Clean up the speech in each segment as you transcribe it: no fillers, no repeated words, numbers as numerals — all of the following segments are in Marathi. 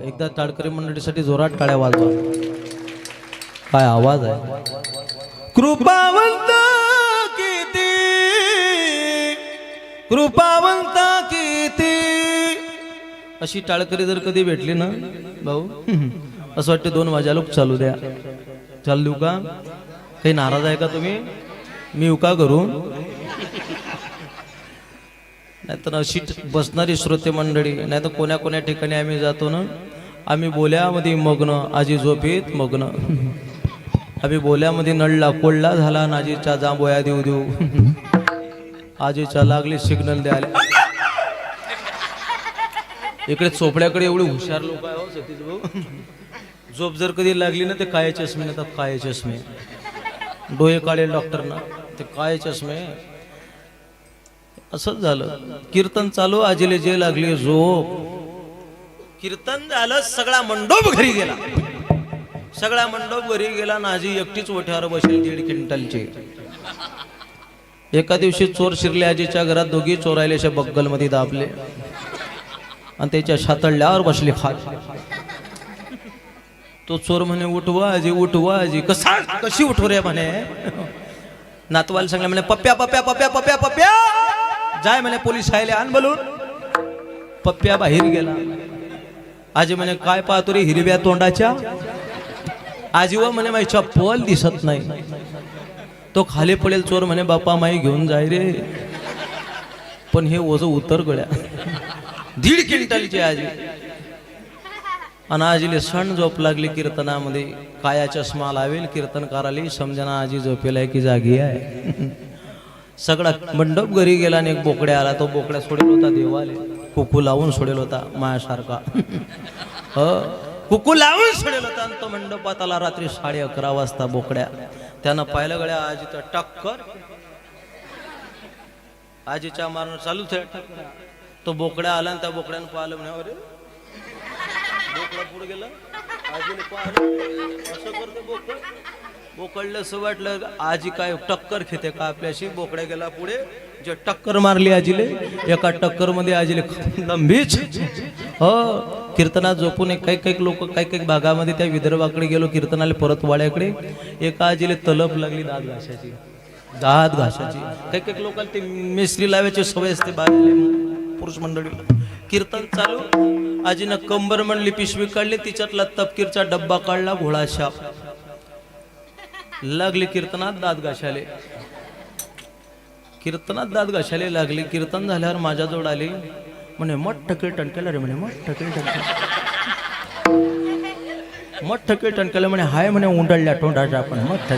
एकदा टाळकरी मंडळीसाठी जोरात टाळ्या वाजवा. काय आवाज आहे. कृपावंत किती, कृपावंत किती. अशी टाळकरी जर कधी भेटली ना भाऊ, असं वाटतं 2 वाजायला चालू द्या. चालू देऊ का? काही नाराज आहे का तुम्ही? मी येऊ का करून? नाहीतर अशी बसणारी श्रोते मंडळी, नाही तर कोण्या कोण्या ठिकाणी आम्ही जातो ना, आम्ही बोल्यामध्ये मग्न, आजी झोपेत मग्न. आम्ही बोल्यामध्ये नळला कोळला झाला, आजीच्या जांभोया देऊ देऊ, आजीच्या लागली सिग्नल द्यायला. इकडे चोपड्याकडे एवढे हुशार लोक आहे हो सतीश भाऊ. झोप जर कधी लागली ना, ते काळे चष्मे ना, तर काळे चष्मे, डोळे काढेल डॉक्टर ना, ते काळे चष्मे. असंच झालं. कीर्तन चालू, आजीले जे लागली झोप. कीर्तन झालं, सगळा मंडप घरी गेला. सगळा मंडप घरी गेला ना, आजी एकटीच ओठ्यावर बसेल 1.5 क्विंटलचे. एका दिवशी चोर शिरले आजीच्या घरात. दोघी चोरायले अशा बग्गल मध्ये दाबले आणि त्याच्या छातळल्यावर बसले खात. तो चोर म्हणे उठवा आजी, उठवा आजी. कशी उठव रे म्हणे. नातवाला सांगले म्हणे पप्प्या पप्प्या पप्प्या पप्प्या पप्प्या जाय म्हणे, पोलीस आले आण बोलून. पप्प्या बाहेर गेला. आजी म्हणे काय पाहतो रे हिरव्या तोंडाच्या. आजी व म्हणे माझी चप्पल दिसत नाही. तो खाली पडेल. चोर म्हणे बापा माई घेऊन जाय रे. पण हे ओझ उतर गड्या 1.5 क्विंटलची आजी. आणि आजीले सण झोप लागली कीर्तनामध्ये. काया चष्मा लावेल कीर्तनकाराली, समजना आजी झोपेला की जागी आहे. सगळा मंडप घरी गेला आणि एक बोकड्या आला. तो बोकड्या सोडेल होता देवाले, कुकू लावून सोडेल होता मायासारखा. कुकू लावून सोडेल होता. आणि तो मंडपात आला रात्री 11:30 वाजता बोकड्या. त्यानं पाहिलं गड्या आजीचं टक्कर. आजीच्या मारणं चालू थे. तो बोकड्या आला आणि त्या बोकड्यानं पाहिलं म्हणे अरे बोकडा पुढे गेला. आजीने पाहिलं असं करतो बोकड. बोकडलं असं वाटलं आजी काय टक्कर घेते का आपल्याशी. बोकड्या गेला पुढे. जे टक्कर मारली आजीले, एका टक्कर मध्ये आजीले लंबीच. हो कीर्तनात झोपून काही काही लोक काही काही भागामध्ये त्या विदर्भाकडे गेलो कीर्तनाला परत वाड्याकडे. एका आजीले तलप लागली दात घासाची. दात घासाची. काही काही लोकांना ते मिस्त्री लावायची सवय असते बाहेर पुरुष मंडळी. कीर्तन चालू. आजीनं कंबर म्हणली पिशवी काढली, तिच्यातला तपकीरचा डब्बा काढला, घोळा शाप. लागली कीर्तनात दात घासाले. कीर्तनात दात घासाले लागली. कीर्तन झाल्यावर माझ्याजवळ आली. म्हणे मोठं कीर्तन केलं रे म्हणे. मोठं कीर्तन मोठं कीर्तन केलं म्हणे. हाय म्हणे उंडळल्या तोंडाचा आपण मोठं.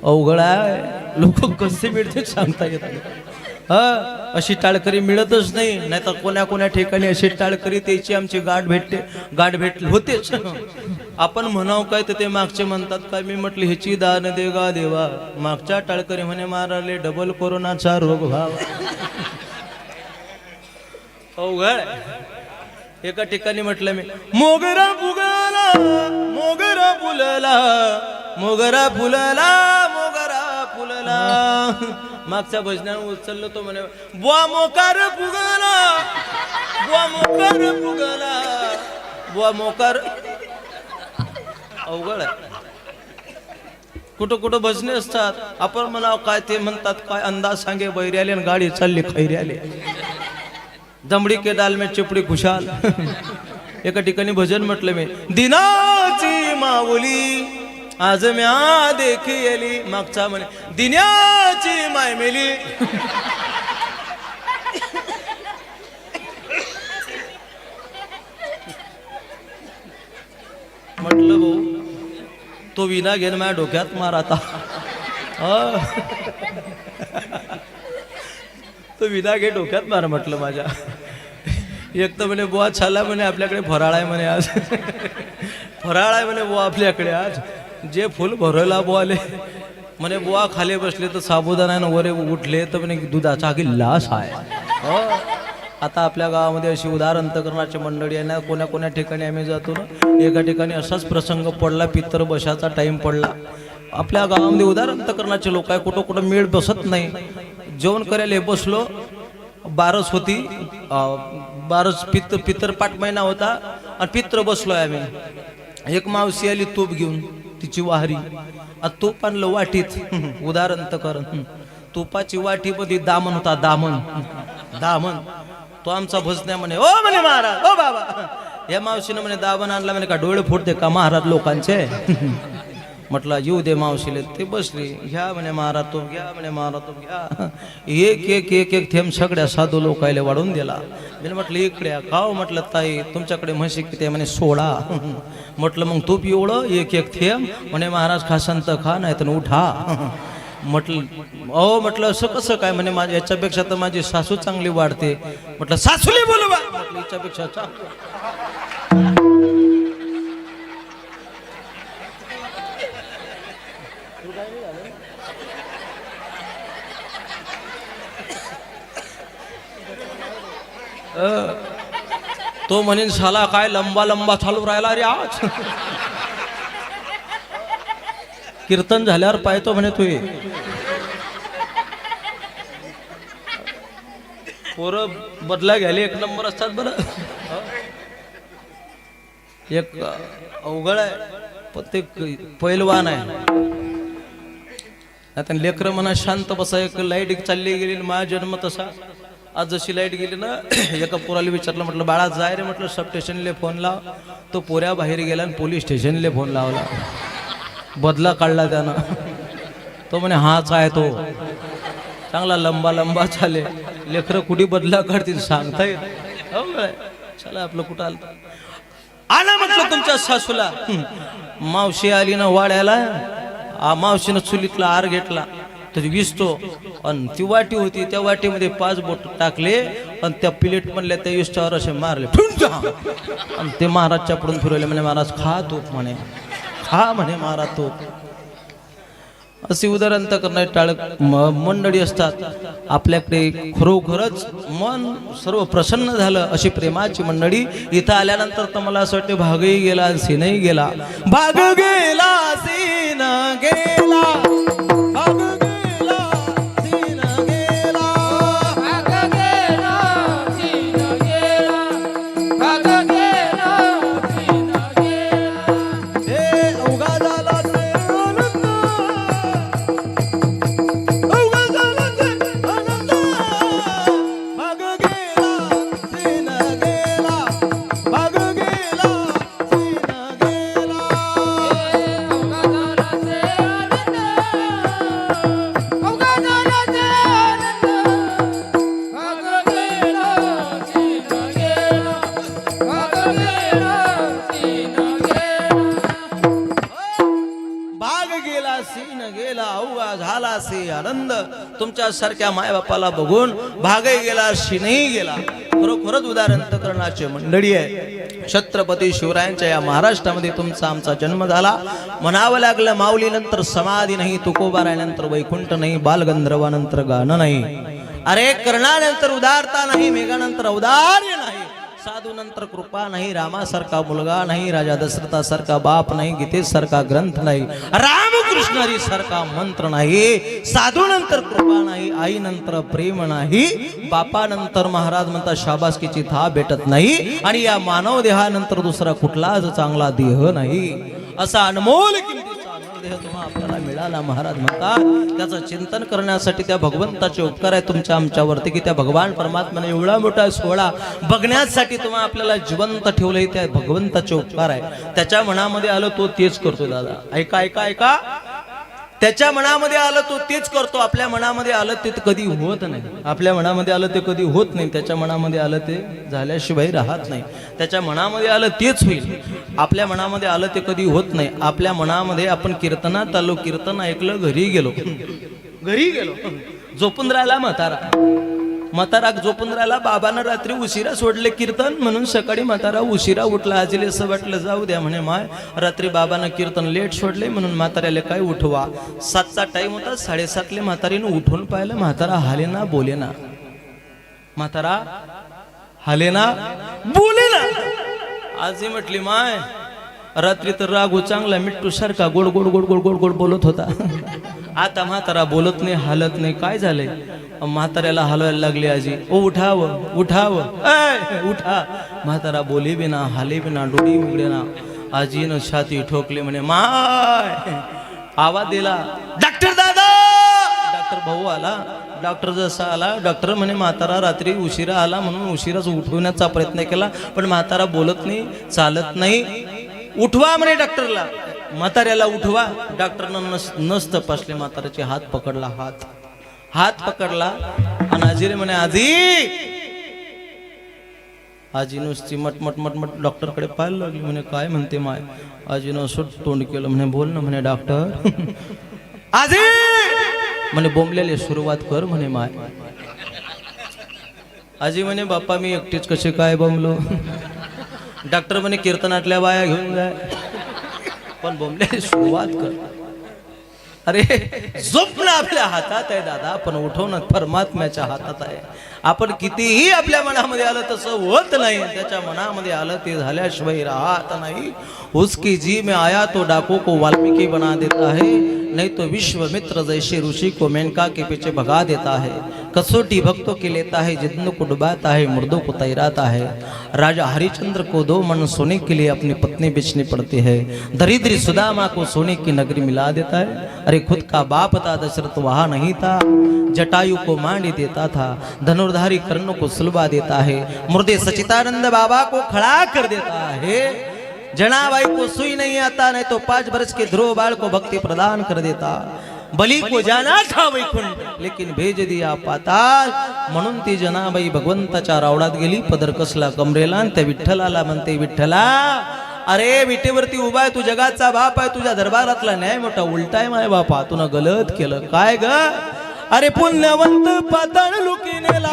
अवघड आहे. लोक कसे मिळते सांगता येत नाही. अशी टाळकरी मिळतच नाही. नाहीतर कोण्या कोण्या ठिकाणी अशी टाळकरी त्याची आमची गाठ भेट होतेच. आपण म्हणाव काय तर ते मागचे म्हणतात काय. मी म्हटलं ह्याची दान दे गा देवा. मागच्या टाळकरी म्हणे माराले डबल कोरोनाचा रोग व्हावा. अवघड. एका ठिकाणी म्हटलं मी मोगरा फुगला मोगरा फुलला मोगरा फुलला मोगरा फुलला. मागच्या भजनानं उचललो तो म्हणे बुवा मोकार फुगला बुवा मोकार फुगला बुवा मोकार. अवघड आहे. कुठं कुठं भजने असतात. आपण म्हणाव काय ते म्हणतात काय अंदाज सांगे बैर्याले आणि गाडी चालली खैर्याले. दमडी के दाल में चिपडी खुशाल. एका ठिकाणी भजन म्हटलं मी दिनाची माऊली आज म्या देखी. मागचा म्हणे दिन्याची माय मेली. म्हटलं भाऊ तो विना घेऊन माझ्या डोक्यात मार आता. तो विना घे डोक्यात मार म्हटलं माझ्या. एक तर म्हणे बुवा छाला म्हणे आपल्याकडे फराळ आहे म्हणे आज. फराळ आहे म्हणे बुवा आपल्याकडे आज. जे फुल भरवला बुवाले म्हणे बुवा खाली बसले तर साबुदाणा वरे उठले तर म्हणे दुधाचा गिल्लास आहे. आता आपल्या गावामध्ये अशी उदार अंतकरणाची मंडळी आहे ना. कोण्या कोण्या ठिकाणी आम्ही जातो ना. एका ठिकाणी असाच प्रसंग पडला. पितर बसाचा टाइम पडला. आपल्या गावामध्ये उदार अंतकरणाचे लोक आहे. कुठं कुठं मेळ बसत नाही. जेवण करायला बसलो. बारस होती. बारच पित्र पाठ महिना होता आणि पित्र बसलोय आम्ही. एक मावशी आली तूप घेऊन, तिची वाहरी. तूप आणलं वाटीत. उदाहरण तर कर, तुपाची वाटीमध्ये दामन होता, दामन. तो आमचा भजन्या म्हणे, ओ म्हणे महाराज, ओ बाबा. या मावशीनं म्हणे दामन आणला म्हणे, का डोळे फोडते का महाराज लोकांचे? म्हटलं येऊ दे मावशीले. ते बसली, घ्या म्हणे महाराज तूप, घ्या म्हणे महाराज तूप, घ्या. एक थेंब सगळ्या साधू लोकायला वाढून दिला. मी म्हटलं इकडे खाऊ. म्हटलं ताई तुमच्याकडे म्हशी किती? म्हणे 16. म्हटलं मग तूप एवढं एक थेंब? म्हणे महाराज खासन तर खा, नाही तर उठा. म्हटलं अहो, म्हटलं असं कसं काय? म्हणे माझ्या याच्यापेक्षा तर माझी सासू चांगली वाढते. म्हटलं सासूली बोलवा. म्हटलं याच्यापेक्षा तो म्हणेन साला काय लंबा चालू राहिला रे आज. कीर्तन झाल्यावर पाहतो म्हणे तू. पोरं बदला घ्यायला एक नंबर असतात बरं. एक अवघड आहे पण ते पैलवान आहे. आता लेकर म्हणा शांत बसा. एक लाईट चालली गेली, माझा जन्म तसा. आज जशी लाईट गेली ना, एका पोराला विचारलं, म्हटलं बाळा जाय रे, म्हटलं सब स्टेशनले फोन लाव. तो पोऱ्या बाहेर गेला आणि पोलीस स्टेशनले फोन लावला. बदला काढला त्यानं. तो म्हणे हाच आहे तो. चांगला लंबा चाले. लेकरं कुठे बदला काढतील सांगता येत. चला आपलं कुठं आलं आला. म्हटलं तुमच्या सासूला. मावशी आली ना वाड्याला. मावशीनं चुलीतला आर घेतला तर विसतो. आणि ती वाटी होती, त्या वाटीमध्ये 5 बोट टाकले आणि त्या प्लेट म्हणल्या त्या विष्टावर असे मारले. आणि ते महाराजच्या पुढून फिरवले. म्हणे महाराज खा तूप, म्हणे खा म्हणे महाराज तूप. असे उदाहरण तर करणारे टाळक मंडळी असतात. आपल्याकडे खरोखरच मन सर्व प्रसन्न झालं अशी प्रेमाची मंडळी. इथं आल्यानंतर तर मला असं वाटतं भागही गेला सीनही गेला. भाग गेला सीन गेला, भाग गेला सीन गेला, भाग गेला सीन गेला, भाग गेला सीन गेला. हे अवघा झाला ते आनंद, अवघा झाला ते आनंद. भाग गेला सीन गेला, भाग गेला सीन गेला. अवघा झाला ते आनंद, भाग गेला सीन गेला, भाग गेला सीन गेला. भाग गेला सीन गेला, अवघा झाला से आनंद. तुमच्या सारख्या मायबापाला बघून भागही गेला सीनही गेला. खरोखरच उदाहरण करण्याचे मंडळी आहे. छत्रपती शिवरायांच्या या महाराष्ट्रामध्ये तुमचा आमचा जन्म झाला. म्हणावं लागलं माऊली नंतर समाधी नाही, तुकोबारायनंतर वैकुंठ नाही, बालगंधर्वानंतर गाणं नाही. अरे कर्णानंतर उदारता नाही, मेघानंतर औदार्य नाही, साधू नंतर कृपा नाही, रामासारखा मुलगा नाही, राजा दशरथासारखा बाप नाही, गीतेसारखा ग्रंथ नाही, रामकृष्ण हरी सारखा मंत्र नाही, साधू नंतर कृपा नाही, आई नंतर प्रेम नाही, बापानंतर महाराज म्हणता शाबासकीची थाप भेटत नाही, आणि या मानव देहानंतर दुसरा कुठलाच चांगला देह नाही. असा अनमोल किमतीचा देह तुम्हा आपल्याला मिळाला. महाराज म्हणतात त्याचं चिंतन करण्यासाठी त्या भगवंताचे उपकार आहे तुमच्या आमच्यावरती, की त्या भगवान परमात्म्याने एवढा मोठा सोहळा बघण्यासाठी तुम्हा आपल्याला जिवंत ठेवलंय. त्या भगवंताचे उपकार आहे. त्याच्या मनामध्ये आलं तो तेच करतो. दादा ऐका ऐका ऐका, त्याच्या मनामध्ये आलं तो तेच करतो. आपल्या मनामध्ये आलं ते कधी होत नाही. आपल्या मनामध्ये आलं ते कधी होत नाही. त्याच्या मनामध्ये आलं ते झाल्याशिवाय राहत नाही. त्याच्या मनामध्ये आलं तेच होईल. आपल्या मनामध्ये आलं ते कधी होत नाही. आपल्या मनामध्ये आपण कीर्तनात आलो, कीर्तन ऐकलं, घरी गेलो झोपून राहिला म्हातारा झोपून राहिला. बाबानं रात्री उशिरा सोडले कीर्तन, म्हणून सकाळी म्हातारा उशिरा उठला. आजीले असं वाटलं जाऊ द्या म्हणे, माय रात्री बाबानं कीर्तन लेट सोडले म्हणून म्हाताऱ्याला काय उठवा. 7चा टाइम होता, 7:30 म्हातारीनं उठून पाहिलं. म्हातारा हालेना बोलेना, म्हातारा हालेना बोलेना. आजी म्हटली माय रात्री तर राघू चांगला मिट्टू सारखा गोड गोड गोड गोड गोड गोड बोलत होता. आता म्हातारा बोलत नाही, हालत नाही. काय झालंय? म्हाताऱ्याला हलवायला लागली आजी. ओ उठावं उठावं, उठा. म्हातारा बोली बिना, हाले बिना, डोळी उघडे ना. आजीनं छाती ठोकली, म्हणे माय. आवाज दिला, डॉक्टर दादा. डॉक्टर भाऊ आला. डॉक्टर जसा आला, डॉक्टर म्हणे म्हातारा रात्री उशिरा आला म्हणून उशिराच उठवण्याचा प्रयत्न केला, पण म्हातारा बोलत नाही, चालत नाही. उठवा म्हणे डॉक्टरला. म्हाताऱ्याला उठवा. डॉक्टरनं नस तपासले, म्हाताऱ्याचे हात पकडला. हात पकडला आणि आजीने म्हणे आजी. आजी नुसती मटमट मटमट डॉक्टरकडे पाहायला लागली. म्हणे काय म्हणते माय? आजीनं असं तोंड केलं. म्हणे बोल ना म्हणे डॉक्टर. आजी म्हणे बोंबलेले सुरुवात कर म्हणे माय. आजी म्हणे बाप्पा मी एकटीच कसे काय बोंबलो. डॉक्टर म्हणे कीर्तनातल्या बाया घेऊन जाय, पण बोंबलेली सुरुवात कर. अरे झोपणं आपल्या हातात आहे दादा, पण उठवणं परमात्म्याच्या हातात आहे. आपण कितीही आपल्या मनामध्ये आलं तसं होत नाही. त्याच्या मनामध्ये आलं ते झाल्याशिवाय राहत नाही. उसकी जी में आया तो डाकू को वाल्मीकि बना देता है, नहीं तो विश्वमित्र जैसे ऋषि को मेनका के पीछे भगा देता है. कसौटी भक्तों की लेता है, जिद्दों को डुबाता है, मुर्दों को तैराता है. राजा हरिश्चंद्र को 2 मन सोने के लिए अपनी पत्नी बेचनी पड़ती है. दरिद्री सुदामा को सोने की नगरी मिला देता है. अरे खुद का बाप था दशरथ वहाँ नहीं था, जटायु को मांडी देता था. धनुर्धारी कर्ण को सुलभा देता है. मुर्दे सचितानंद बाबा को खड़ा कर देता है. जनाबाई को सुई नहीं आता, नहीं तो 5 वर्ष के ध्रुव बाल को भक्ति प्रदान कर देता. बली को जाना था वैकुंठ, लेकिन भेज दिया पाताल. म्हणून ती जनाबाई भगवंताच्या रावडात गेली. पदर कसला कमरेला आणि त्या विठ्ठलाला म्हणते, विठ्ठला अरे विटेवरती उभा आहे, तू जगाचा बाप आहे, तुझ्या दरबारातला न्याय मोठा उलटा आहे माय बापा, तुनं गलत केलं. काय ग? अरे पुण्यवंत पाताळ लुकी नेला.